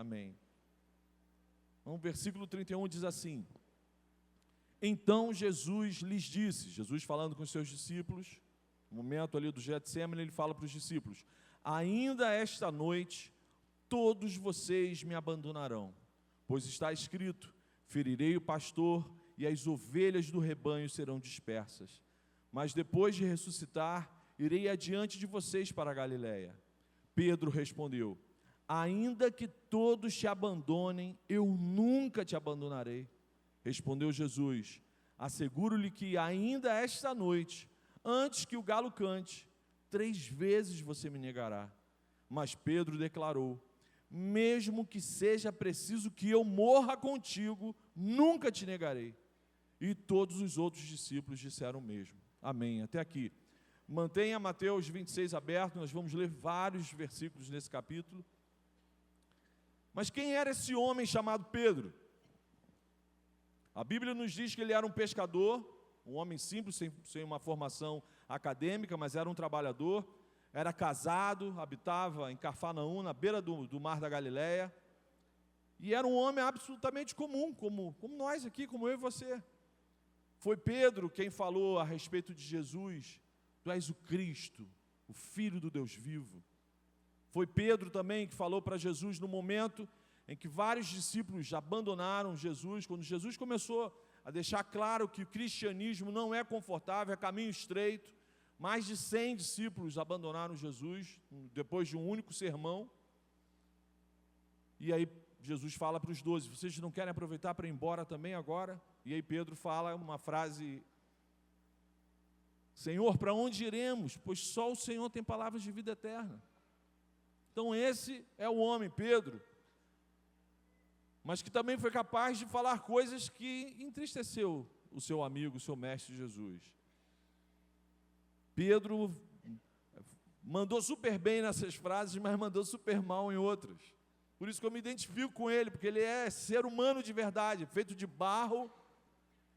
Amém. Então, o versículo 31 diz assim: então Jesus lhes disse, Jesus falando com os seus discípulos, no momento ali do Getsêmani, ele fala para os discípulos: ainda esta noite todos vocês me abandonarão, pois está escrito: ferirei o pastor e as ovelhas do rebanho serão dispersas. Mas depois de ressuscitar, irei adiante de vocês para a Galiléia. Pedro respondeu: ainda que todos te abandonem, eu nunca te abandonarei. Respondeu Jesus: asseguro-lhe que ainda esta noite, antes que o galo cante, 3 vezes você me negará. Mas Pedro declarou: mesmo que seja preciso que eu morra contigo, nunca te negarei. E todos os outros discípulos disseram o mesmo. Amém. Até aqui. Mantenha Mateus 26 aberto, nós vamos ler vários versículos nesse capítulo. Mas quem era esse homem chamado Pedro? A Bíblia nos diz que ele era um pescador, um homem simples, sem uma formação acadêmica, mas era um trabalhador, era casado, habitava em Cafarnaum, na beira do mar da Galileia, e era um homem absolutamente comum, como nós aqui, como eu e você. Foi Pedro quem falou a respeito de Jesus: tu és o Cristo, o Filho do Deus vivo. Foi Pedro também que falou para Jesus no momento em que vários discípulos abandonaram Jesus, quando Jesus começou a deixar claro que o cristianismo não é confortável, é caminho estreito. Mais de 100 discípulos abandonaram Jesus, depois de um único sermão. E aí Jesus fala para os 12, vocês não querem aproveitar para ir embora também agora? E aí Pedro fala uma frase: Senhor, para onde iremos? Pois só o Senhor tem palavras de vida eterna. Então esse é o homem, Pedro, mas que também foi capaz de falar coisas que entristeceu o seu amigo, o seu mestre Jesus. Pedro mandou super bem nessas frases, mas mandou super mal em outras. Por isso que eu me identifico com ele, porque ele é ser humano de verdade, feito de barro,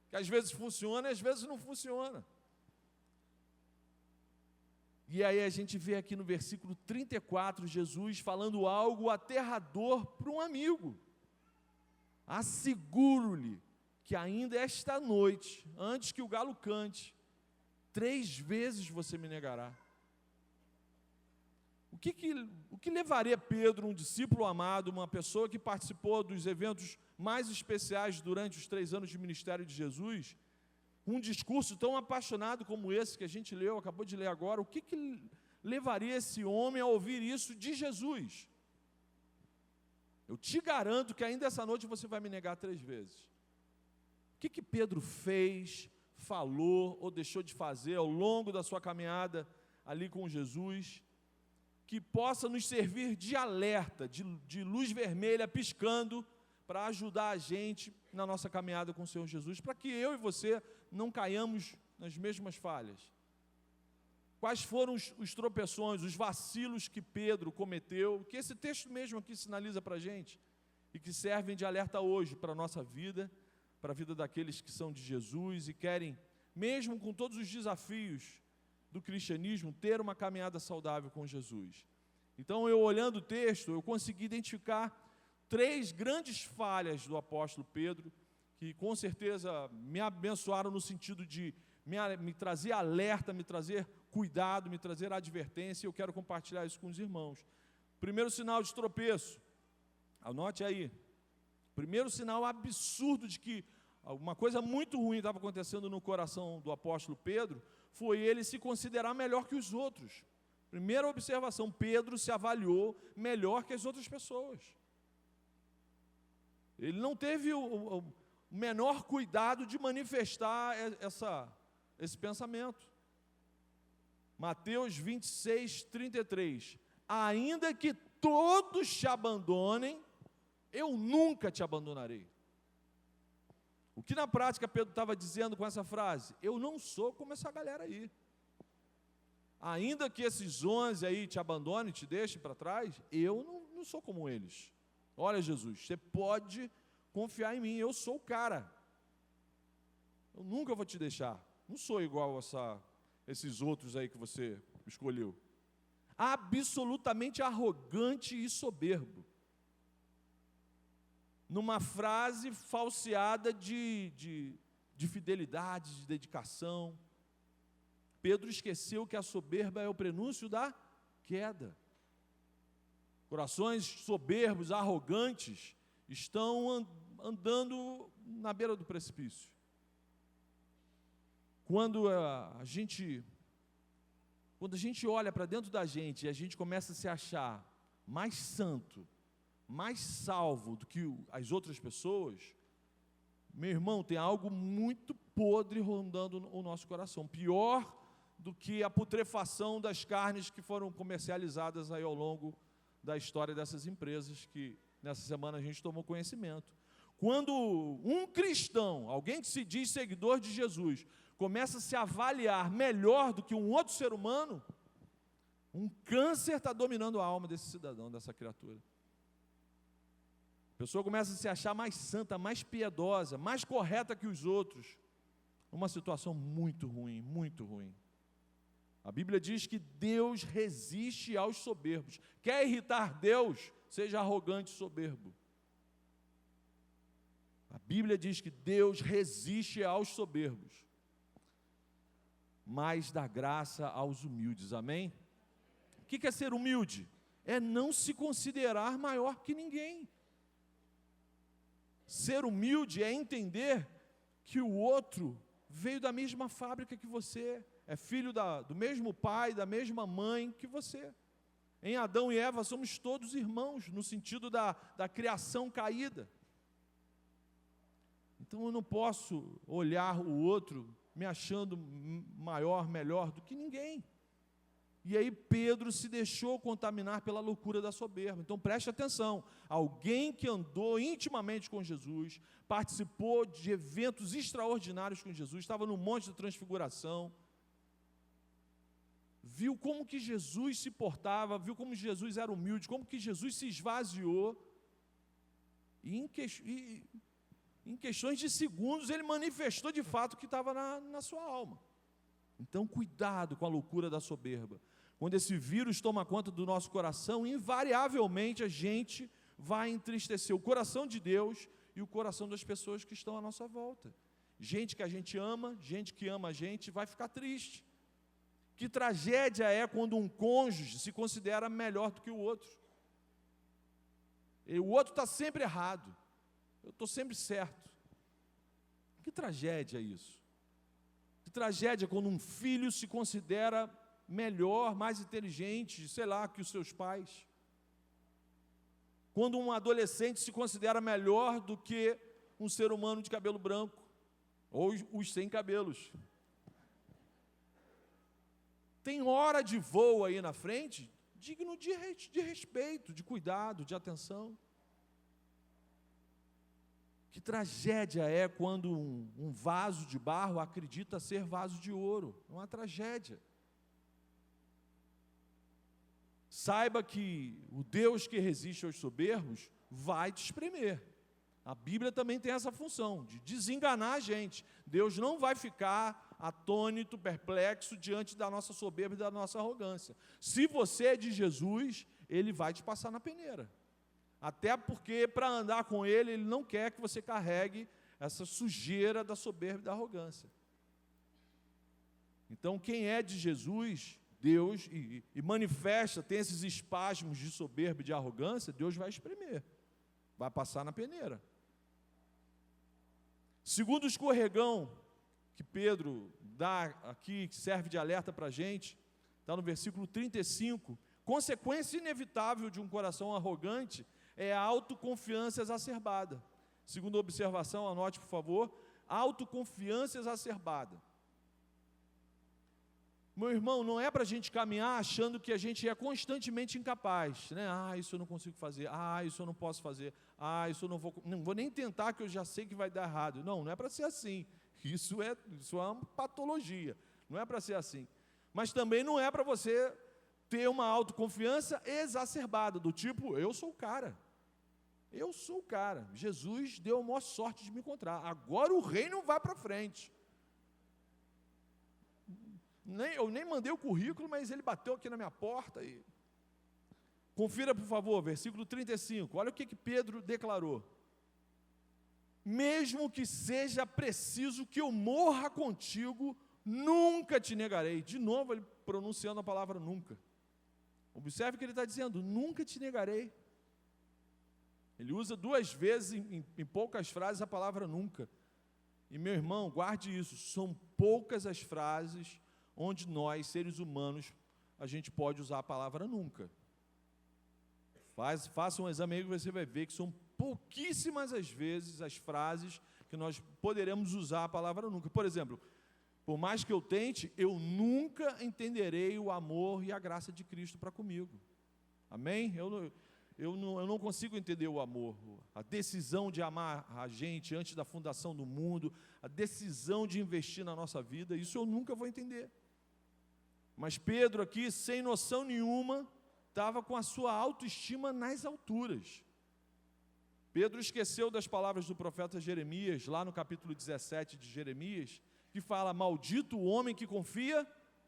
que às vezes funciona e às vezes não funciona. E aí a gente vê aqui no versículo 34, Jesus falando algo aterrador para um amigo. Asseguro-lhe que ainda esta noite, antes que o galo cante, 3 vezes você me negará. O que levaria Pedro, um discípulo amado, uma pessoa que participou dos eventos mais especiais durante os 3 anos de ministério de Jesus, um discurso tão apaixonado como esse que a gente leu, acabou de ler agora, o que levaria esse homem a ouvir isso de Jesus? Eu te garanto que ainda essa noite você vai me negar 3 vezes. O que Pedro fez, falou ou deixou de fazer ao longo da sua caminhada ali com Jesus, que possa nos servir de alerta, de luz vermelha piscando, para ajudar a gente na nossa caminhada com o Senhor Jesus, para que eu e você não caiamos nas mesmas falhas. Quais foram os tropeções, os vacilos que Pedro cometeu, que esse texto mesmo aqui sinaliza para a gente, e que servem de alerta hoje para a nossa vida, para a vida daqueles que são de Jesus e querem, mesmo com todos os desafios do cristianismo, ter uma caminhada saudável com Jesus. Então, eu olhando o texto, eu consegui identificar 3 grandes falhas do apóstolo Pedro, que com certeza me abençoaram no sentido de me trazer alerta, me trazer cuidado, me trazer advertência, e eu quero compartilhar isso com os irmãos. Primeiro sinal de tropeço, anote aí, primeiro sinal absurdo de que uma coisa muito ruim estava acontecendo no coração do apóstolo Pedro, foi ele se considerar melhor que os outros. Primeira observação, Pedro se avaliou melhor que as outras pessoas. Ele não teve o menor cuidado de manifestar esse pensamento. Mateus 26, 33. Ainda que todos te abandonem, eu nunca te abandonarei. O que na prática Pedro estava dizendo com essa frase? Eu não sou como essa galera aí. Ainda que esses 11 aí te abandonem, te deixem para trás, eu não sou como eles. Olha, Jesus, você pode confiar em mim, eu sou o cara. Eu nunca vou te deixar. Não sou igual esses outros aí que você escolheu. Absolutamente arrogante e soberbo. numa frase falseada de fidelidade, de dedicação. Pedro esqueceu que a soberba é o prenúncio da queda. Corações soberbos, arrogantes, estão andando na beira do precipício. Quando a gente olha para dentro da gente e a gente começa a se achar mais santo, mais salvo do que as outras pessoas, meu irmão, tem algo muito podre rondando o nosso coração, pior do que a putrefação das carnes que foram comercializadas aí ao longo da história dessas empresas, que nessa semana a gente tomou conhecimento. Quando um cristão, alguém que se diz seguidor de Jesus, começa a se avaliar melhor do que um outro ser humano, um câncer está dominando a alma desse cidadão, dessa criatura. A pessoa começa a se achar mais santa, mais piedosa, mais correta que os outros. Uma situação muito ruim, muito ruim. A Bíblia diz que Deus resiste aos soberbos. Quer irritar Deus? Seja arrogante e soberbo. A Bíblia diz que Deus resiste aos soberbos, mas dá graça aos humildes. Amém? O que é ser humilde? É não se considerar maior que ninguém. Ser humilde é entender que o outro veio da mesma fábrica que você, é filho do mesmo pai, da mesma mãe que você. Em Adão e Eva somos todos irmãos, no sentido da criação caída. Então eu não posso olhar o outro me achando maior, melhor do que ninguém. E aí Pedro se deixou contaminar pela loucura da soberba. Então preste atenção, alguém que andou intimamente com Jesus, participou de eventos extraordinários com Jesus, estava no Monte da Transfiguração, viu como que Jesus se portava, viu como Jesus era humilde, como que Jesus se esvaziou, e em questões de segundos ele manifestou de fato o que estava na sua alma. Então cuidado com a loucura da soberba. Quando esse vírus toma conta do nosso coração, invariavelmente a gente vai entristecer o coração de Deus e o coração das pessoas que estão à nossa volta. Gente que a gente ama, gente que ama a gente, vai ficar triste. Que tragédia é quando um cônjuge se considera melhor do que o outro. E o outro está sempre errado, eu estou sempre certo. Que tragédia é isso? Que tragédia quando um filho se considera melhor, mais inteligente, sei lá, que os seus pais. Quando um adolescente se considera melhor do que um ser humano de cabelo branco, ou os sem cabelos. Tem hora de voo aí na frente, digno de respeito, de cuidado, de atenção. Que tragédia é quando um vaso de barro acredita ser vaso de ouro. É uma tragédia. Saiba que o Deus que resiste aos soberbos vai te espremer. A Bíblia também tem essa função, de desenganar a gente. Deus não vai ficar atônito, perplexo, diante da nossa soberba e da nossa arrogância. Se você é de Jesus, Ele vai te passar na peneira. Até porque, para andar com Ele, Ele não quer que você carregue essa sujeira da soberba e da arrogância. Então, quem é de Jesus, Deus, e manifesta, tem esses espasmos de soberba e de arrogância, Deus vai espremer, vai passar na peneira. Segundo o escorregão que Pedro dá aqui, que serve de alerta para a gente, está no versículo 35, consequência inevitável de um coração arrogante é a autoconfiança exacerbada. Segunda observação, anote por favor, autoconfiança exacerbada. Meu irmão, não é para a gente caminhar achando que a gente é constantemente incapaz, né? Isso eu não consigo fazer, isso eu não posso fazer, isso eu não vou nem tentar, que eu já sei que vai dar errado. Não é para ser assim. Isso é uma patologia, não é para ser assim. Mas também não é para você ter uma autoconfiança exacerbada, do tipo, eu sou o cara. Jesus deu a maior sorte de me encontrar. Agora o reino vai para frente. Eu nem mandei o currículo, mas ele bateu aqui na minha porta. Confira, por favor, versículo 35. Olha o que Pedro declarou. mesmo que seja preciso que eu morra contigo, nunca te negarei. De novo, ele pronunciando a palavra nunca. Observe o que ele está dizendo: nunca te negarei. Ele usa 2 vezes em poucas frases a palavra nunca. E, meu irmão, guarde isso, são poucas as frases onde nós, seres humanos, a gente pode usar a palavra nunca. Faça um exame aí que você vai ver que são pouquíssimas as vezes as frases que nós poderemos usar a palavra nunca. Por exemplo, por mais que eu tente, eu nunca entenderei o amor e a graça de Cristo para comigo. Amém? Eu não consigo entender o amor, a decisão de amar a gente antes da fundação do mundo, a decisão de investir na nossa vida, isso eu nunca vou entender. Mas Pedro aqui, sem noção nenhuma, estava com a sua autoestima nas alturas. Pedro esqueceu das palavras do profeta Jeremias, lá no capítulo 17 de Jeremias, que fala: maldito o homem que confia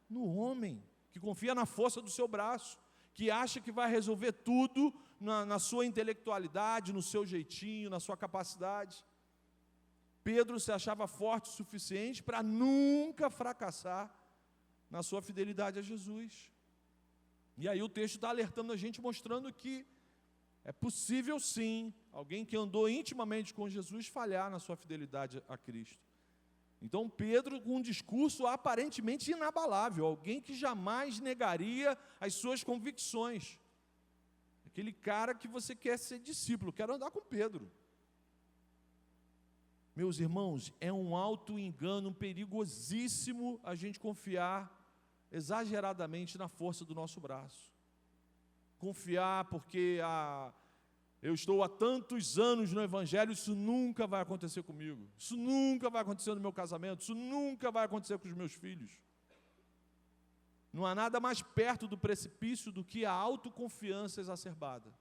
no homem, que confia na força do seu braço, que acha que vai resolver tudo na sua intelectualidade, no seu jeitinho, na sua capacidade. Pedro se achava forte o suficiente para nunca fracassar na sua fidelidade a Jesus. E aí o texto está alertando a gente, mostrando que é possível sim, alguém que andou intimamente com Jesus falhar na sua fidelidade a Cristo. Então Pedro, com um discurso aparentemente inabalável, alguém que jamais negaria as suas convicções. Aquele cara que você quer ser discípulo, quero andar com Pedro. Meus irmãos, é um auto-engano perigosíssimo a gente confiar exageradamente na força do nosso braço. Confiar porque eu estou há tantos anos no Evangelho, isso nunca vai acontecer comigo, isso nunca vai acontecer no meu casamento, isso nunca vai acontecer com os meus filhos. Não há nada mais perto do precipício do que a autoconfiança exacerbada.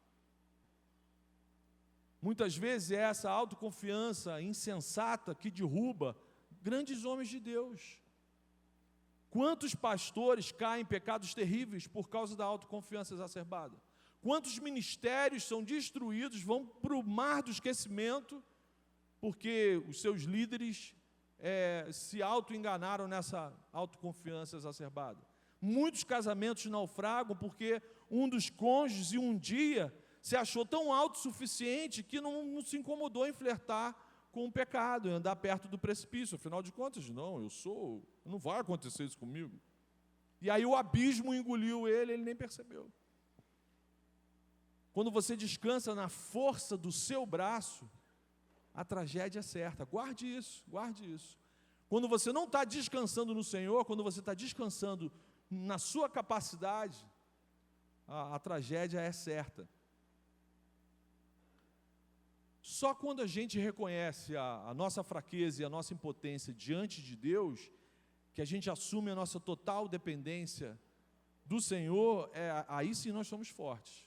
Muitas vezes é essa autoconfiança insensata que derruba grandes homens de Deus. Quantos pastores caem em pecados terríveis por causa da autoconfiança exacerbada? Quantos ministérios são destruídos, vão para o mar do esquecimento, porque os seus líderes se auto-enganaram nessa autoconfiança exacerbada? Muitos casamentos naufragam porque um dos cônjuges, um dia, se achou tão autossuficiente que não se incomodou em flertar com o pecado, em andar perto do precipício. Afinal de contas, não vai acontecer isso comigo. E aí o abismo engoliu ele nem percebeu. Quando você descansa na força do seu braço, a tragédia é certa. Guarde isso, guarde isso. Quando você não está descansando no Senhor, quando você está descansando na sua capacidade, a tragédia é certa. Só quando a gente reconhece a nossa fraqueza e a nossa impotência diante de Deus, que a gente assume a nossa total dependência do Senhor, aí sim nós somos fortes.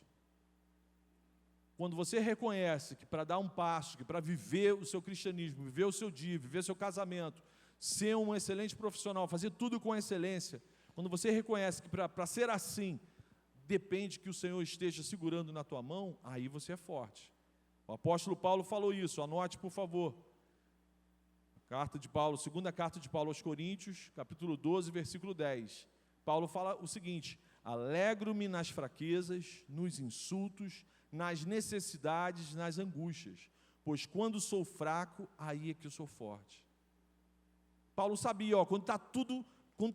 Quando você reconhece que para dar um passo, que para viver o seu cristianismo, viver o seu dia, viver o seu casamento, ser um excelente profissional, fazer tudo com excelência, quando você reconhece que para ser assim, depende que o Senhor esteja segurando na tua mão, aí você é forte. O apóstolo Paulo falou isso, anote por favor. Segunda carta de Paulo aos Coríntios, capítulo 12, versículo 10. Paulo fala o seguinte: alegro-me nas fraquezas, nos insultos, nas necessidades, nas angústias, pois quando sou fraco, aí é que eu sou forte. Paulo sabia, quando está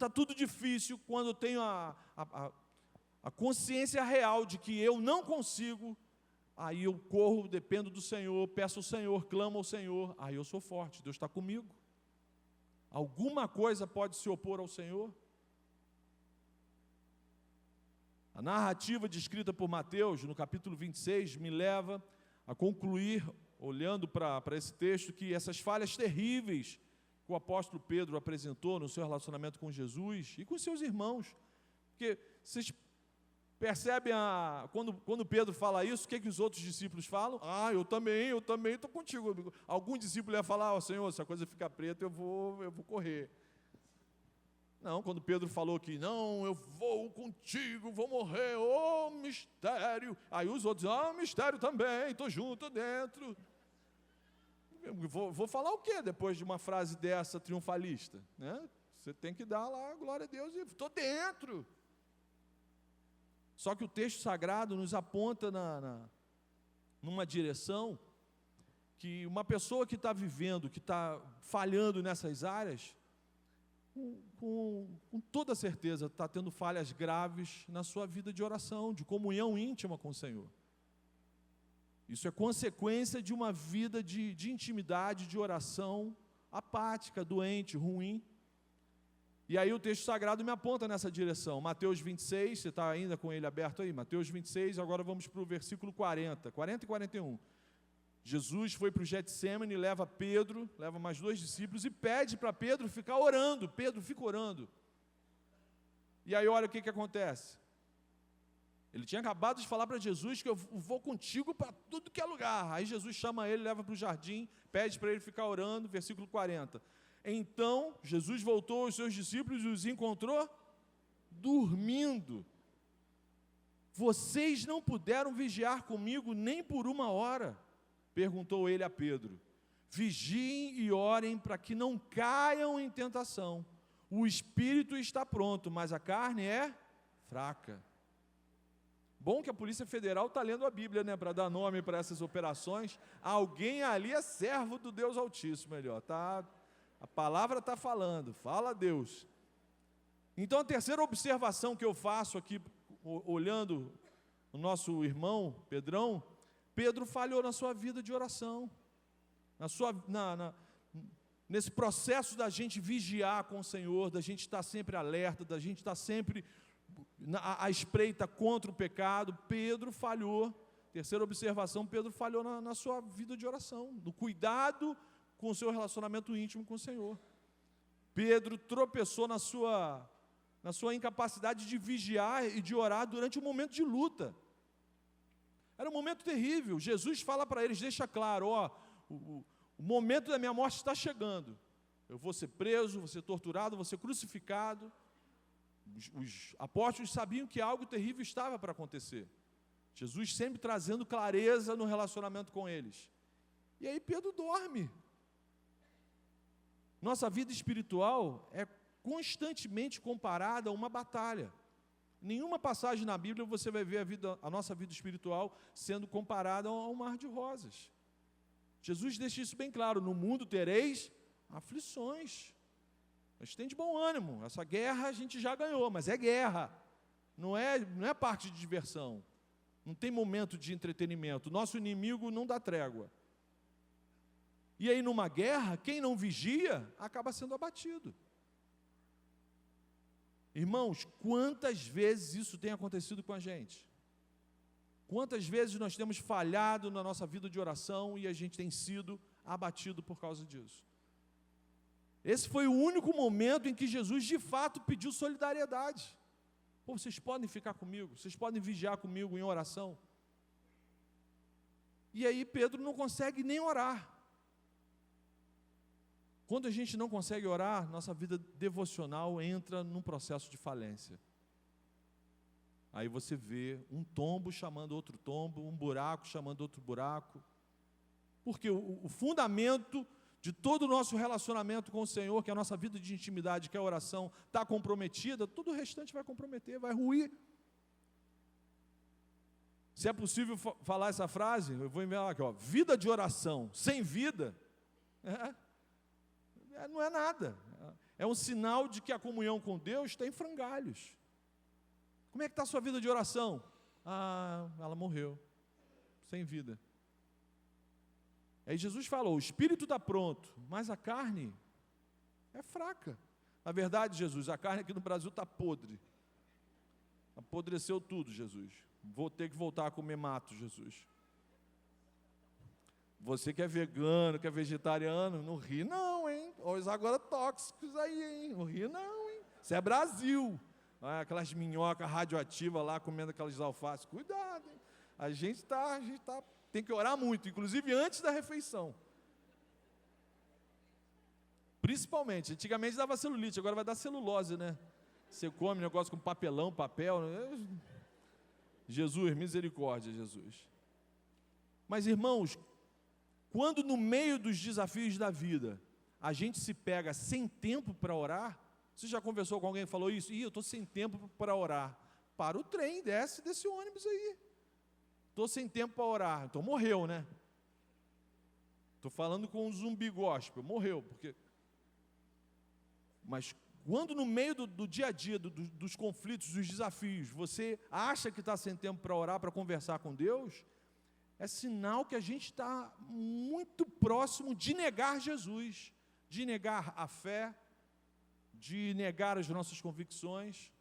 tudo difícil, quando eu tenho a consciência real de que eu não consigo, aí eu corro, dependo do Senhor, peço ao Senhor, clamo ao Senhor, aí eu sou forte, Deus está comigo. Alguma coisa pode se opor ao Senhor? A narrativa descrita por Mateus, no capítulo 26, me leva a concluir, olhando para esse texto, que essas falhas terríveis que o apóstolo Pedro apresentou no seu relacionamento com Jesus e com seus irmãos, porque vocês percebem, quando Pedro fala isso, o que os outros discípulos falam? Eu também estou contigo. Algum discípulo ia falar: Senhor, se a coisa ficar preta, eu vou correr. Não, quando Pedro falou que não, eu vou contigo, vou morrer, mistério. Aí os outros, mistério também, estou junto dentro. vou falar o quê depois de uma frase dessa triunfalista? Né? Você tem que dar lá, glória a Deus, e estou dentro. Só que o texto sagrado nos aponta numa direção que uma pessoa que está vivendo, que está falhando nessas áreas, com toda certeza está tendo falhas graves na sua vida de oração, de comunhão íntima com o Senhor. Isso é consequência de uma vida de intimidade, de oração apática, doente, ruim. E aí o texto sagrado me aponta nessa direção. Mateus 26, você está ainda com ele aberto aí? Mateus 26, agora vamos para o versículo 40 e 41. Jesus foi para o Getsêmani, leva Pedro, leva mais 2 discípulos e pede para Pedro ficar orando. Pedro fica orando. E aí olha o que acontece. Ele tinha acabado de falar para Jesus que eu vou contigo para tudo que é lugar. Aí Jesus chama ele, leva para o jardim, pede para ele ficar orando, versículo 40. Então Jesus voltou aos seus discípulos e os encontrou dormindo. Vocês não puderam vigiar comigo nem por 1 hora? Perguntou ele a Pedro. Vigiem e orem para que não caiam em tentação. O espírito está pronto, mas a carne é fraca. Bom que a Polícia Federal está lendo a Bíblia, né, para dar nome para essas operações. Alguém ali é servo do Deus Altíssimo, a palavra está falando, fala a Deus. Então a terceira observação que eu faço aqui, olhando o nosso irmão Pedrão, Pedro falhou na sua vida de oração, nesse processo da gente vigiar com o Senhor, da gente estar sempre alerta, da gente estar sempre à espreita contra o pecado. Pedro falhou. Terceira observação, Pedro falhou na sua vida de oração, no cuidado com o seu relacionamento íntimo com o Senhor. Pedro tropeçou na sua incapacidade de vigiar e de orar durante um momento de luta. Era um momento terrível. Jesus fala para eles, deixa claro, o momento da minha morte está chegando. Eu vou ser preso, vou ser torturado, vou ser crucificado. Os apóstolos sabiam que algo terrível estava para acontecer. Jesus sempre trazendo clareza no relacionamento com eles. E aí Pedro dorme. Nossa vida espiritual é constantemente comparada a uma batalha. Nenhuma passagem na Bíblia você vai ver a nossa vida espiritual sendo comparada a um mar de rosas. Jesus deixa isso bem claro: no mundo tereis aflições. Mas tem de bom ânimo, essa guerra a gente já ganhou, mas é guerra, não é parte de diversão, não tem momento de entretenimento, nosso inimigo não dá trégua. E aí numa guerra, quem não vigia, acaba sendo abatido. Irmãos, quantas vezes isso tem acontecido com a gente? Quantas vezes nós temos falhado na nossa vida de oração e a gente tem sido abatido por causa disso? Esse foi o único momento em que Jesus de fato pediu solidariedade. Pô, vocês podem ficar comigo, vocês podem vigiar comigo em oração. E aí Pedro não consegue nem orar. Quando a gente não consegue orar, nossa vida devocional entra num processo de falência. Aí você vê um tombo chamando outro tombo, um buraco chamando outro buraco. Porque o fundamento de todo o nosso relacionamento com o Senhor, que é a nossa vida de intimidade, que é a oração, está comprometida, tudo o restante vai comprometer, vai ruir. Se é possível falar essa frase, eu vou enviar aqui, vida de oração sem vida, não é nada. É um sinal de que a comunhão com Deus está em frangalhos. Como é que está a sua vida de oração? Ela morreu, sem vida. Aí Jesus falou, o espírito está pronto, mas a carne é fraca. Na verdade, Jesus, a carne aqui no Brasil está podre. Apodreceu tudo, Jesus. Vou ter que voltar a comer mato, Jesus. Você que é vegano, que é vegetariano, não ri não, hein? Olha os agrotóxicos aí, hein? Não ri não, hein? Isso é Brasil. Aquelas minhocas radioativas lá, comendo aquelas alfaces. Cuidado, hein? A gente tem que orar muito, inclusive antes da refeição. Principalmente, antigamente dava celulite, agora vai dar celulose, né? Você come negócio com papelão, papel. Jesus, misericórdia, Jesus. Mas irmãos, Quando no meio dos desafios da vida, a gente se pega sem tempo para orar, você já conversou com alguém que falou isso? Eu estou sem tempo para orar. Para o trem, desce desse ônibus aí. Estou sem tempo para orar. Então morreu, né? Estou falando com um zumbi gospel, morreu. Mas quando no meio do dia a dia, dos conflitos, dos desafios, você acha que está sem tempo para orar, para conversar com Deus, é sinal que a gente está muito próximo de negar Jesus, de negar a fé, de negar as nossas convicções.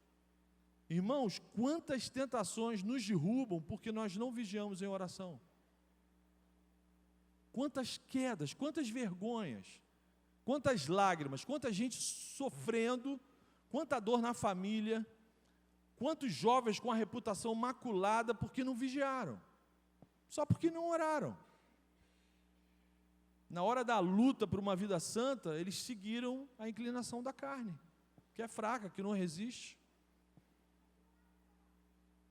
Irmãos, quantas tentações nos derrubam porque nós não vigiamos em oração? Quantas quedas, quantas vergonhas, quantas lágrimas, quanta gente sofrendo, quanta dor na família, quantos jovens com a reputação maculada porque não vigiaram, só porque não oraram. Na hora da luta por uma vida santa, eles seguiram a inclinação da carne, que é fraca, que não resiste.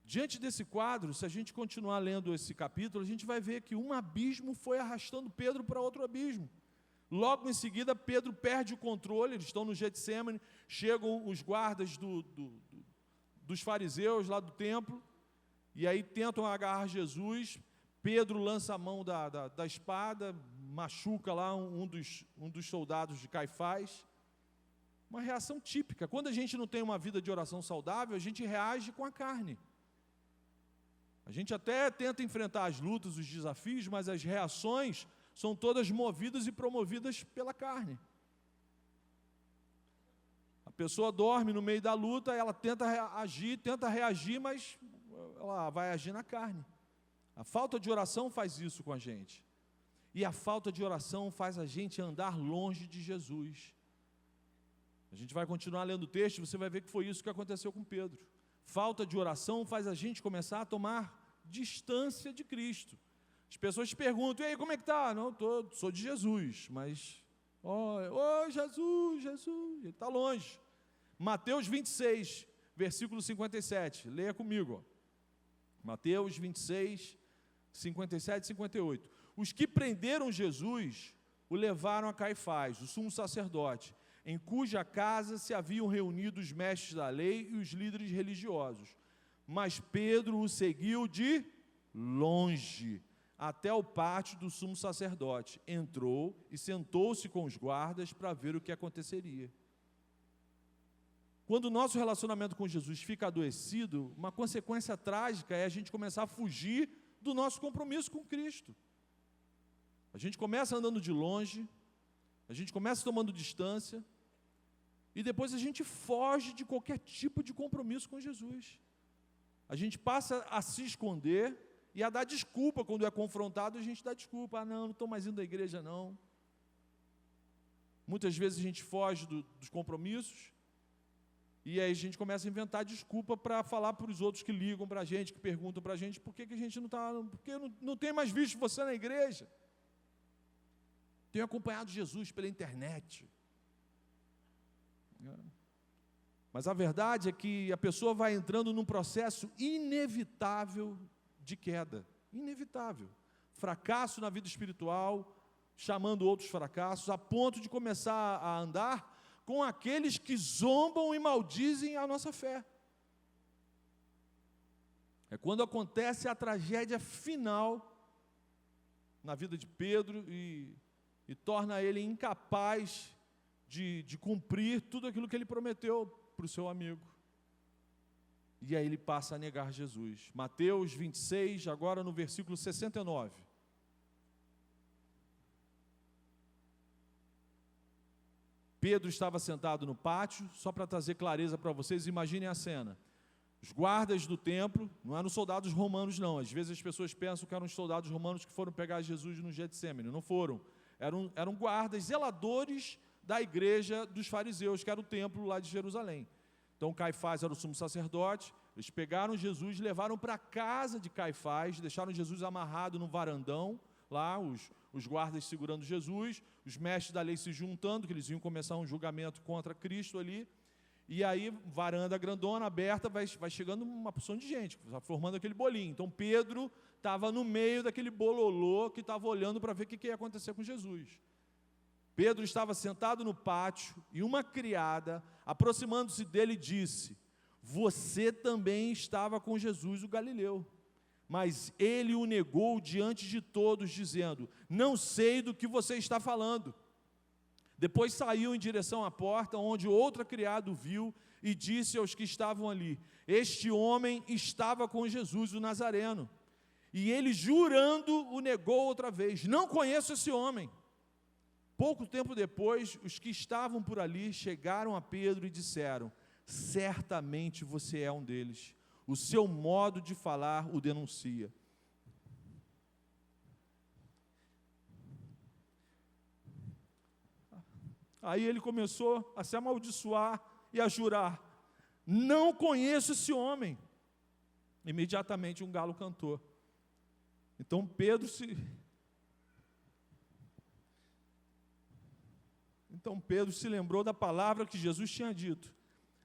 Diante desse quadro, se a gente continuar lendo esse capítulo, a gente vai ver que um abismo foi arrastando Pedro para outro abismo. Logo em seguida, Pedro perde o controle, eles estão no Getsêmani, chegam os guardas dos fariseus lá do templo, e aí tentam agarrar Jesus. Pedro lança a mão da espada, machuca lá um dos soldados de Caifás. Uma reação típica. Quando a gente não tem uma vida de oração saudável, a gente reage com a carne. A gente até tenta enfrentar as lutas, os desafios, mas as reações são todas movidas e promovidas pela carne. A pessoa dorme no meio da luta, ela tenta reagir, mas ela vai agir na carne. A falta de oração faz isso com a gente. E a falta de oração faz a gente andar longe de Jesus. A gente vai continuar lendo o texto e você vai ver que foi isso que aconteceu com Pedro. Falta de oração faz a gente começar a tomar distância de Cristo. As pessoas te perguntam: e aí, como é que está? Não, sou de Jesus, mas Jesus, ele está longe. Mateus 26, versículo 57, leia comigo. Mateus 26, 57 e 58. Os que prenderam Jesus o levaram a Caifás, o sumo sacerdote, em cuja casa se haviam reunido os mestres da lei e os líderes religiosos. Mas Pedro o seguiu de longe, até o pátio do sumo sacerdote. Entrou e sentou-se com os guardas para ver o que aconteceria. Quando o nosso relacionamento com Jesus fica adoecido, uma consequência trágica é a gente começar a fugir do nosso compromisso com Cristo. A gente começa andando de longe, a gente começa tomando distância, e depois a gente foge de qualquer tipo de compromisso com Jesus. A gente passa a se esconder e a dar desculpa. Quando é confrontado, a gente dá desculpa. Não estou mais indo à igreja, não. Muitas vezes a gente foge dos compromissos, e aí a gente começa a inventar desculpa para falar para os outros que ligam para a gente, que perguntam para a gente: por que a gente não está, porque eu não tenho mais visto você na igreja? Tenho acompanhado Jesus pela internet. Mas a verdade é que a pessoa vai entrando num processo inevitável de queda. Inevitável. Fracasso na vida espiritual, chamando outros fracassos, a ponto de começar a andar com aqueles que zombam e maldizem a nossa fé. É quando acontece a tragédia final na vida de Pedro e torna ele incapaz de cumprir tudo aquilo que ele prometeu para o seu amigo. E aí ele passa a negar Jesus. Mateus 26, agora no versículo 69. Pedro estava sentado no pátio, só para trazer clareza para vocês, imaginem a cena. Os guardas do templo, não eram soldados romanos não, às vezes as pessoas pensam que eram os soldados romanos que foram pegar Jesus no Getsêmani, não foram. Eram guardas, zeladores da igreja dos fariseus, que era o templo lá de Jerusalém. Então Caifás era o sumo sacerdote, eles pegaram Jesus, levaram para a casa de Caifás, deixaram Jesus amarrado no varandão, lá os guardas segurando Jesus, os mestres da lei se juntando, que eles iam começar um julgamento contra Cristo ali, e aí varanda grandona, aberta, vai chegando uma porção de gente, formando aquele bolinho. Então Pedro estava no meio daquele bololô que estava olhando para ver o que ia acontecer com Jesus. Pedro estava sentado no pátio e uma criada, aproximando-se dele, disse: você também estava com Jesus, o Galileu. Mas ele o negou diante de todos, dizendo: não sei do que você está falando. Depois saiu em direção à porta, onde outra criada o viu e disse aos que estavam ali: este homem estava com Jesus, o Nazareno. E ele, jurando, o negou outra vez: não conheço esse homem. Pouco tempo depois, os que estavam por ali chegaram a Pedro e disseram: certamente você é um deles. O seu modo de falar o denuncia. Aí ele começou a se amaldiçoar e a jurar: não conheço esse homem. Imediatamente um galo cantou. Então Pedro se lembrou da palavra que Jesus tinha dito: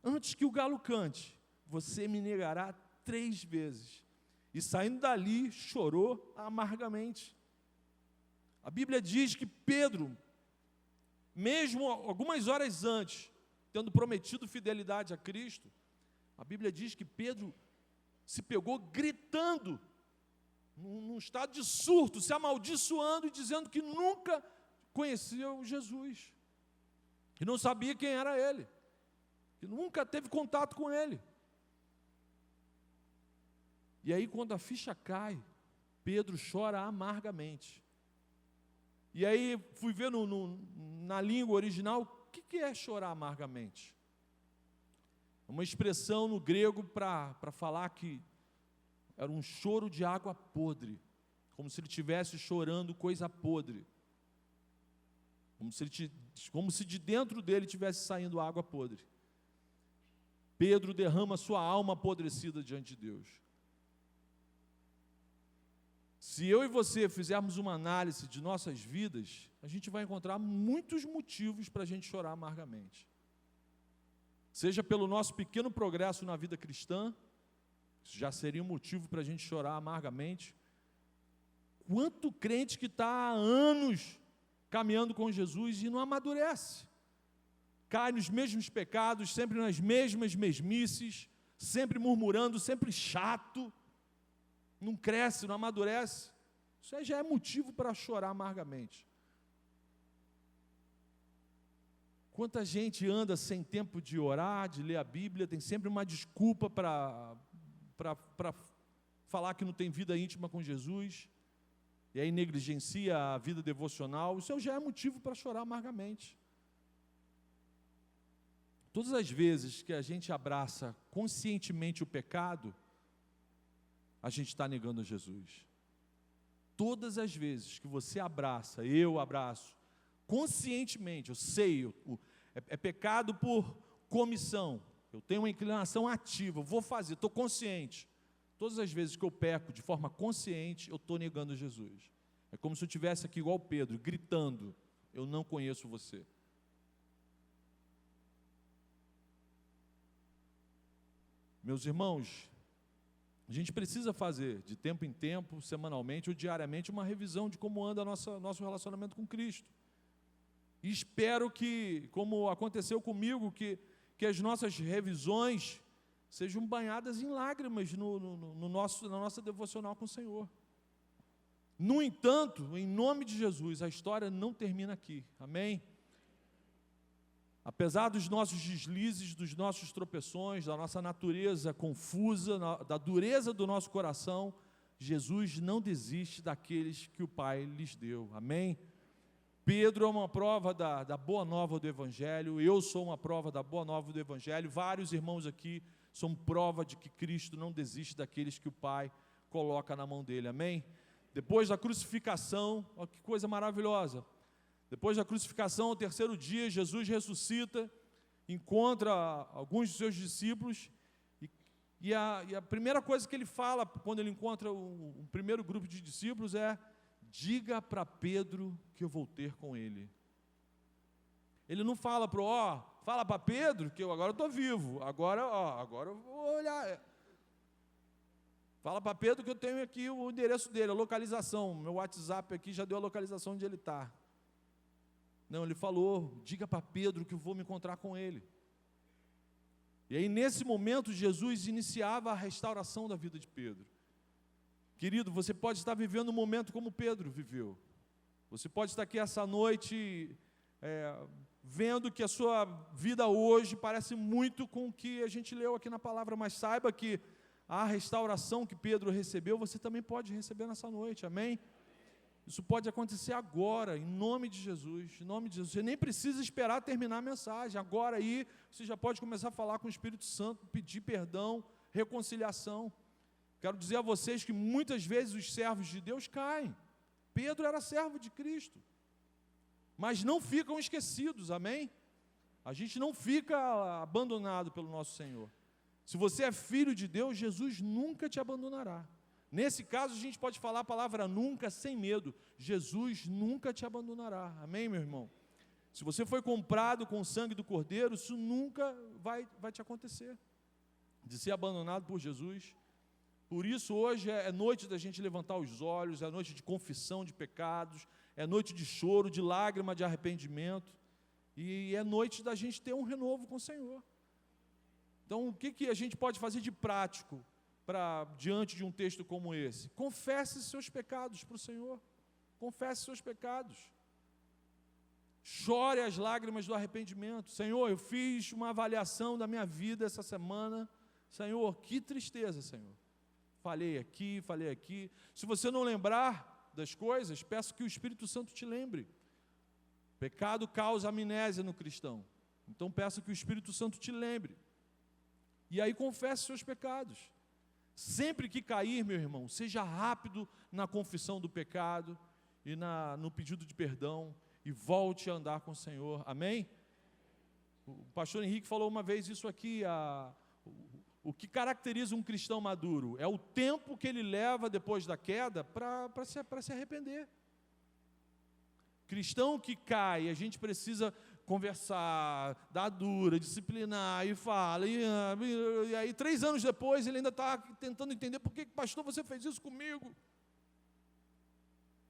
antes que o galo cante, você me negará 3 vezes. E saindo dali, chorou amargamente. A Bíblia diz que Pedro, mesmo algumas horas antes, tendo prometido fidelidade a Cristo, a Bíblia diz que Pedro se pegou gritando, num estado de surto, se amaldiçoando e dizendo que nunca conhecia Jesus, que não sabia quem era ele, que nunca teve contato com ele. E aí, quando a ficha cai, Pedro chora amargamente. E aí, fui ver na língua original, o que é chorar amargamente? É uma expressão no grego para falar que era um choro de água podre, como se ele estivesse chorando coisa podre, como se de dentro dele estivesse saindo água podre. Pedro derrama sua alma apodrecida diante de Deus. Se eu e você fizermos uma análise de nossas vidas, a gente vai encontrar muitos motivos para a gente chorar amargamente. Seja pelo nosso pequeno progresso na vida cristã, isso já seria um motivo para a gente chorar amargamente. Quanto crente que está há anos caminhando com Jesus e não amadurece, cai nos mesmos pecados, sempre nas mesmas mesmices, sempre murmurando, sempre chato, não cresce, não amadurece. Isso aí já é motivo para chorar amargamente. Quanta gente anda sem tempo de orar, de ler a Bíblia, tem sempre uma desculpa para falar que não tem vida íntima com Jesus, e aí negligencia a vida devocional. Isso já é motivo para chorar amargamente. Todas as vezes que a gente abraça conscientemente o pecado, a gente está negando a Jesus. Todas as vezes que você abraça, eu abraço, conscientemente, eu sei, é pecado por comissão, eu tenho uma inclinação ativa, eu vou fazer, estou consciente. Todas as vezes que eu peco de forma consciente, eu estou negando Jesus. É como se eu estivesse aqui igual Pedro, gritando: eu não conheço você. Meus irmãos, a gente precisa fazer, de tempo em tempo, semanalmente ou diariamente, uma revisão de como anda nosso relacionamento com Cristo. E espero que, como aconteceu comigo, que as nossas revisões sejam banhadas em lágrimas na nossa devocional com o Senhor. No entanto, em nome de Jesus, a história não termina aqui. Amém? Apesar dos nossos deslizes, dos nossos tropeções, da nossa natureza confusa, da dureza do nosso coração, Jesus não desiste daqueles que o Pai lhes deu. Amém? Pedro é uma prova da boa nova do Evangelho, eu sou uma prova da boa nova do Evangelho, vários irmãos aqui são prova de que Cristo não desiste daqueles que o Pai coloca na mão dele. Amém? Depois da crucificação, olha que coisa maravilhosa. Depois da crucificação, ao 3º dia, Jesus ressuscita, encontra alguns dos seus discípulos, e a primeira coisa que ele fala, quando ele encontra o primeiro grupo de discípulos, é: diga para Pedro que eu vou ter com ele. Ele não fala fala para Pedro que agora eu estou vivo, agora eu vou olhar. Fala para Pedro que eu tenho aqui o endereço dele, a localização. Meu WhatsApp aqui já deu a localização onde ele está. Não, ele falou, diga para Pedro que eu vou me encontrar com ele. E aí, nesse momento, Jesus iniciava a restauração da vida de Pedro. Querido, você pode estar vivendo um momento como Pedro viveu. Você pode estar aqui essa noite vendo que a sua vida hoje parece muito com o que a gente leu aqui na palavra, mas saiba que a restauração que Pedro recebeu, você também pode receber nessa noite, amém? Isso pode acontecer agora, em nome de Jesus, em nome de Jesus. Você nem precisa esperar terminar a mensagem, agora aí você já pode começar a falar com o Espírito Santo, pedir perdão, reconciliação. Quero dizer a vocês que muitas vezes os servos de Deus caem. Pedro era servo de Cristo, mas não ficam esquecidos, amém? A gente não fica abandonado pelo nosso Senhor. Se você é filho de Deus, Jesus nunca te abandonará. Nesse caso, a gente pode falar a palavra nunca sem medo. Jesus nunca te abandonará. Amém, meu irmão? Se você foi comprado com o sangue do Cordeiro, isso nunca vai te acontecer, de ser abandonado por Jesus. Por isso, hoje é noite da gente levantar os olhos, é noite de confissão de pecados, é noite de choro, de lágrima, de arrependimento, e é noite da gente ter um renovo com o Senhor. Então, o que a gente pode fazer de prático diante de um texto como esse? Confesse seus pecados para o Senhor. Confesse seus pecados. Chore as lágrimas do arrependimento. Senhor, eu fiz uma avaliação da minha vida essa semana. Senhor, que tristeza, Senhor. Falei aqui. Se você não lembrar das coisas, peço que o Espírito Santo te lembre. Pecado causa amnésia no cristão. Então, peço que o Espírito Santo te lembre. E aí confesse seus pecados. Sempre que cair, meu irmão, seja rápido na confissão do pecado e no pedido de perdão e volte a andar com o Senhor. Amém? O pastor Henrique falou uma vez isso aqui, o que caracteriza um cristão maduro é o tempo que ele leva depois da queda para se arrepender. Cristão que cai, a gente precisa conversar, dar dura, disciplinar, e fala, e aí 3 anos depois ele ainda está tentando entender por que, pastor, você fez isso comigo.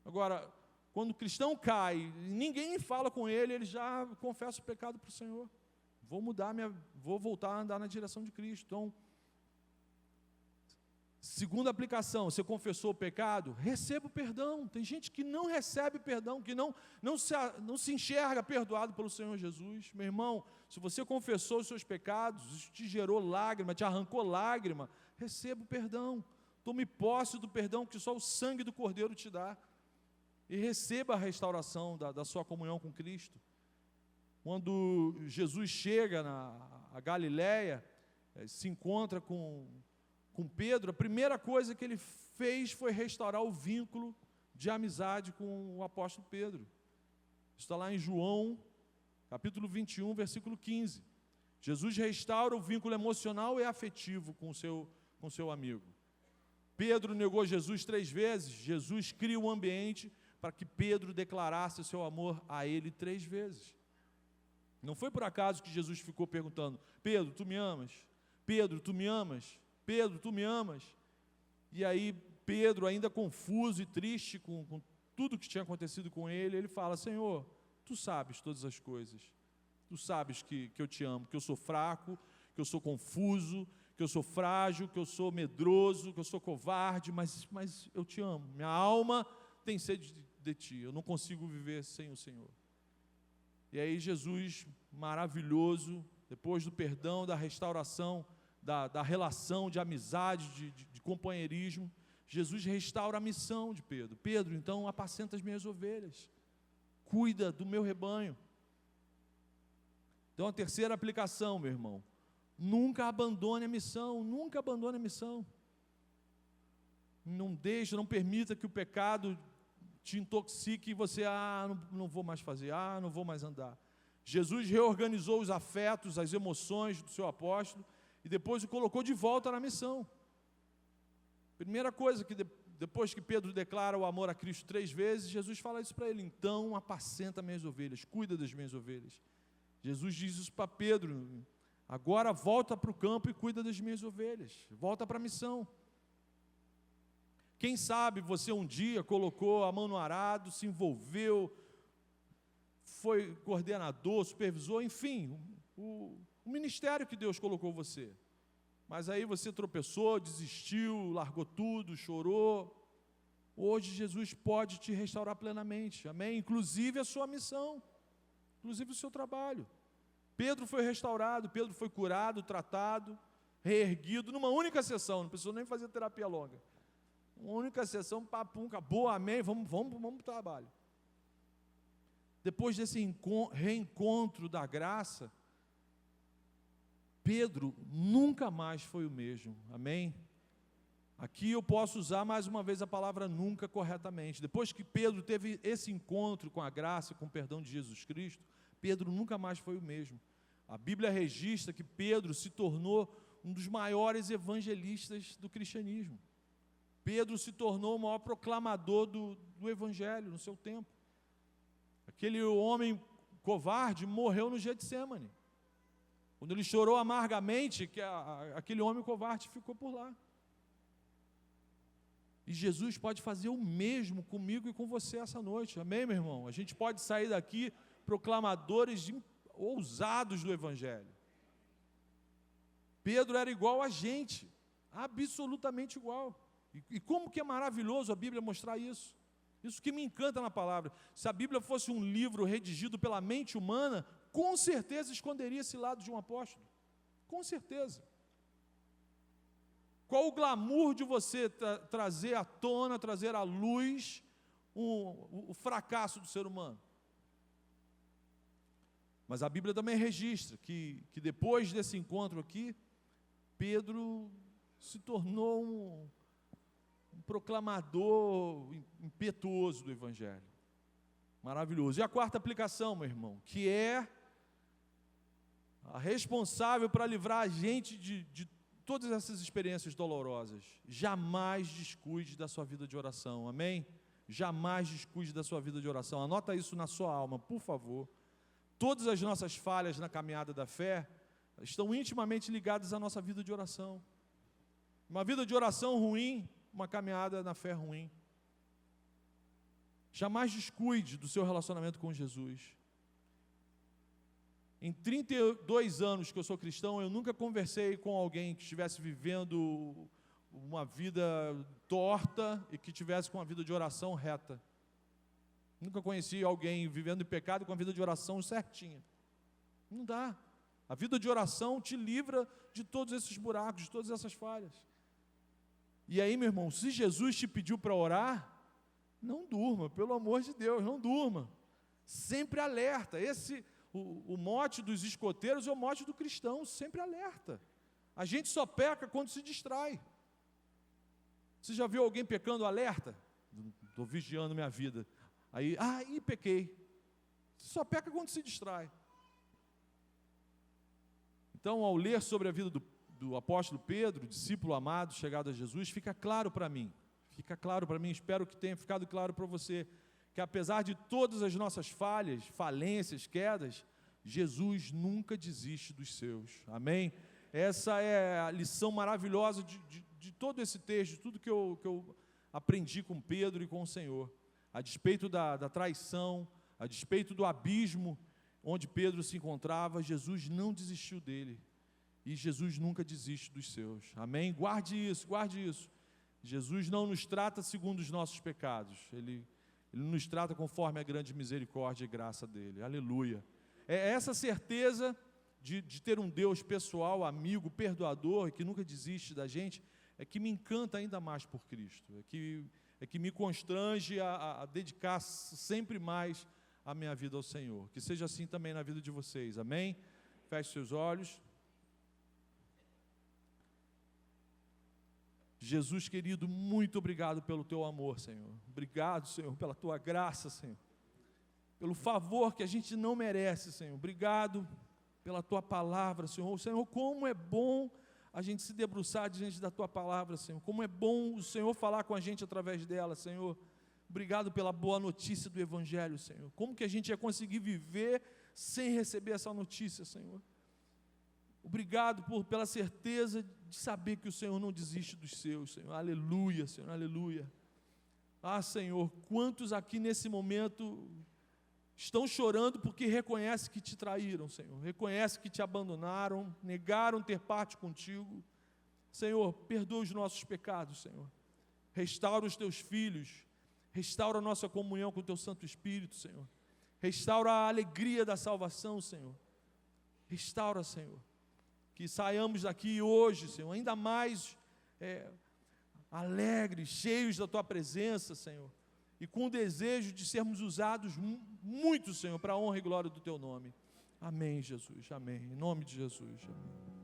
Agora, quando o cristão cai, ninguém fala com ele já confessa o pecado para o Senhor. Vou voltar a andar na direção de Cristo. Então, segunda aplicação, você confessou o pecado, receba o perdão. Tem gente que não recebe perdão, que não se enxerga perdoado pelo Senhor Jesus. Meu irmão, se você confessou os seus pecados, isso te gerou lágrima, te arrancou lágrima, receba o perdão. Tome posse do perdão que só o sangue do Cordeiro te dá. E receba a restauração da sua comunhão com Cristo. Quando Jesus chega a Galiléia, se encontra com Pedro, a primeira coisa que ele fez foi restaurar o vínculo de amizade com o apóstolo Pedro. Está lá em João, capítulo 21, versículo 15. Jesus restaura o vínculo emocional e afetivo com o seu amigo. Pedro negou Jesus 3 vezes, Jesus cria um ambiente para que Pedro declarasse o seu amor a ele 3 vezes. Não foi por acaso que Jesus ficou perguntando, Pedro, tu me amas? Pedro, tu me amas? Pedro, tu me amas? E aí Pedro, ainda confuso e triste com tudo que tinha acontecido com ele, ele fala, Senhor, tu sabes todas as coisas. Tu sabes que eu te amo, que eu sou fraco, que eu sou confuso, que eu sou frágil, que eu sou medroso, que eu sou covarde, mas eu te amo. Minha alma tem sede de ti, eu não consigo viver sem o Senhor. E aí Jesus, maravilhoso, depois do perdão, da restauração, da relação de amizade, de companheirismo, Jesus restaura a missão de Pedro. Pedro, então, apacenta as minhas ovelhas, cuida do meu rebanho. Então, a terceira aplicação, meu irmão, nunca abandone a missão, nunca abandone a missão. Não permita que o pecado te intoxique e você, não vou mais fazer, não vou mais andar. Jesus reorganizou os afetos, as emoções do seu apóstolo e depois o colocou de volta na missão. Primeira coisa, que depois que Pedro declara o amor a Cristo 3 vezes, Jesus fala isso para ele, então apacenta minhas ovelhas, cuida das minhas ovelhas. Jesus diz isso para Pedro, agora volta para o campo e cuida das minhas ovelhas, volta para a missão. Quem sabe você um dia colocou a mão no arado, se envolveu, foi coordenador, supervisor, enfim, o ministério que Deus colocou você. Mas aí você tropeçou, desistiu, largou tudo, chorou. Hoje Jesus pode te restaurar plenamente, amém? Inclusive a sua missão, inclusive o seu trabalho. Pedro foi restaurado, Pedro foi curado, tratado, reerguido, numa única sessão, não precisou nem fazer terapia longa. Uma única sessão, papum, acabou, amém, vamos para o trabalho. Depois desse reencontro da graça, Pedro nunca mais foi o mesmo, amém? Aqui eu posso usar mais uma vez a palavra nunca corretamente. Depois que Pedro teve esse encontro com a graça e com o perdão de Jesus Cristo, Pedro nunca mais foi o mesmo. A Bíblia registra que Pedro se tornou um dos maiores evangelistas do cristianismo. Pedro se tornou o maior proclamador do Evangelho no seu tempo. Aquele homem covarde morreu no Getsêmani. Quando ele chorou amargamente, aquele homem covarde ficou por lá. E Jesus pode fazer o mesmo comigo e com você essa noite, amém, meu irmão? A gente pode sair daqui proclamadores ousados do Evangelho. Pedro era igual a gente, absolutamente igual. E como que é maravilhoso a Bíblia mostrar isso? Isso que me encanta na palavra. Se a Bíblia fosse um livro redigido pela mente humana, com certeza esconderia esse lado de um apóstolo. Com certeza. Qual o glamour de você trazer à tona, trazer à luz o fracasso do ser humano? Mas a Bíblia também registra que depois desse encontro aqui, Pedro se tornou um proclamador impetuoso do Evangelho. Maravilhoso. E a quarta aplicação, meu irmão, que é a responsável para livrar a gente de todas essas experiências dolorosas. Jamais descuide da sua vida de oração, amém? Jamais descuide da sua vida de oração. Anota isso na sua alma, por favor. Todas as nossas falhas na caminhada da fé estão intimamente ligadas à nossa vida de oração. Uma vida de oração ruim, uma caminhada na fé ruim. Jamais descuide do seu relacionamento com Jesus. Em 32 anos que eu sou cristão, eu nunca conversei com alguém que estivesse vivendo uma vida torta e que tivesse com uma vida de oração reta. Nunca conheci alguém vivendo em pecado com a vida de oração certinha. Não dá. A vida de oração te livra de todos esses buracos, de todas essas falhas. E aí, meu irmão, se Jesus te pediu para orar, não durma, pelo amor de Deus, não durma. Sempre alerta. O mote dos escoteiros é o mote do cristão, sempre alerta. A gente só peca quando se distrai. Você já viu alguém pecando alerta? Estou vigiando minha vida. Aí, pequei. Você só peca quando se distrai. Então, ao ler sobre a vida do apóstolo Pedro, discípulo amado, chegado a Jesus, fica claro para mim, espero que tenha ficado claro para você, que apesar de todas as nossas falhas, falências, quedas, Jesus nunca desiste dos seus, amém? Essa é a lição maravilhosa de todo esse texto, tudo que eu aprendi com Pedro e com o Senhor, a despeito da traição, a despeito do abismo onde Pedro se encontrava, Jesus não desistiu dele, e Jesus nunca desiste dos seus, amém? Guarde isso, Jesus não nos trata segundo os nossos pecados, Ele nos trata conforme a grande misericórdia e graça dele, aleluia. É essa certeza de ter um Deus pessoal, amigo, perdoador, que nunca desiste da gente, é que me encanta ainda mais por Cristo, é que me constrange a dedicar sempre mais a minha vida ao Senhor. Que seja assim também na vida de vocês, amém? Feche seus olhos. Jesus querido, muito obrigado pelo teu amor, Senhor. Obrigado, Senhor, pela tua graça, Senhor. Pelo favor que a gente não merece, Senhor. Obrigado pela tua palavra, Senhor. Senhor, como é bom a gente se debruçar diante da tua palavra, Senhor. Como é bom o Senhor falar com a gente através dela, Senhor. Obrigado pela boa notícia do Evangelho, Senhor. Como que a gente ia conseguir viver sem receber essa notícia, Senhor? Obrigado pela certeza de saber que o Senhor não desiste dos seus, Senhor. Aleluia, Senhor, aleluia. Ah, Senhor, quantos aqui nesse momento estão chorando porque reconhecem que te traíram, Senhor. Reconhecem que te abandonaram, negaram ter parte contigo. Senhor, perdoa os nossos pecados, Senhor. Restaura os teus filhos. Restaura a nossa comunhão com o teu Santo Espírito, Senhor. Restaura a alegria da salvação, Senhor. Restaura, Senhor. Que saiamos daqui hoje, Senhor, ainda mais alegres, cheios da tua presença, Senhor. E com o desejo de sermos usados muito, Senhor, para a honra e glória do teu nome. Amém, Jesus. Amém. Em nome de Jesus. Amém.